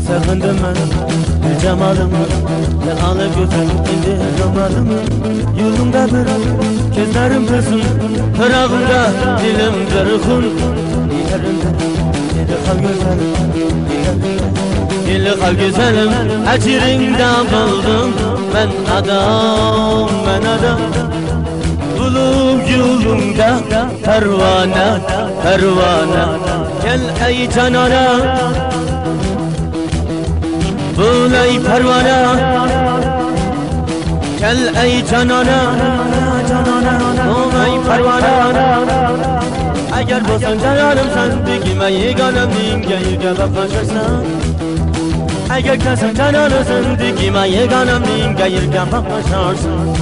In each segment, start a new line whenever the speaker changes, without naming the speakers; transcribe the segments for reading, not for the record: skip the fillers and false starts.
Sakındım ben bir cemalımı, gel alıp götür indi romalımı. Yolumda bir gözlerim kızım, kırağımda dilim kırıkın. Yerimde deli kal güzelim, deli kal güzelim. Ecirinden buldum ben adam, ben adam. Bulup yolumda pervane, pervane. Gel ey canana, bul ey pervane, gel ey canana, bul ey pervane. Eğer bulsan cananım sen, dikime yeganem dinge yirge bakmaşarsan. Eğer kelsen cananım sen, dikime yeganem dinge yirge bakmaşarsan.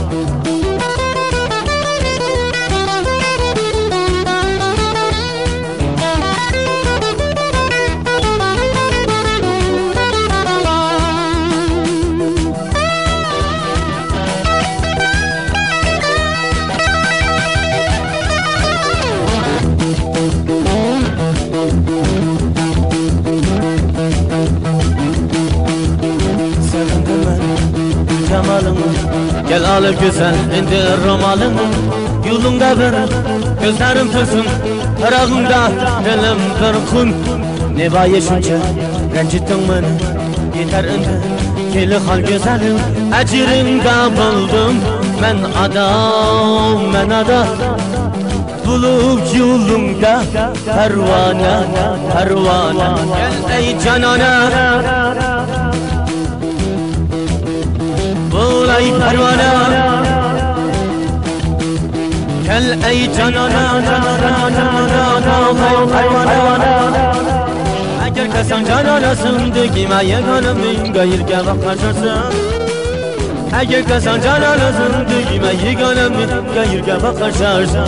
Gel alıp güzel indir romalımı. Yolunda bir gözlerim tüsün, tarağımda dilim kırkın. Ne bayi şunca rencittin beni, yeter indi keli hal güzelim. Ecirinden buldum ben adam, ben adam. Bulup yolumda pervane, pervane. Gel ey canana, bul ey pervane, gel ey canana, bul ey pervane. Eğer kesen cananasın, dikime yeganem dinge yirge bakmaşarsın. Eğer kesen cananasın, dikime yeganem dinge yirge bakmaşarsın.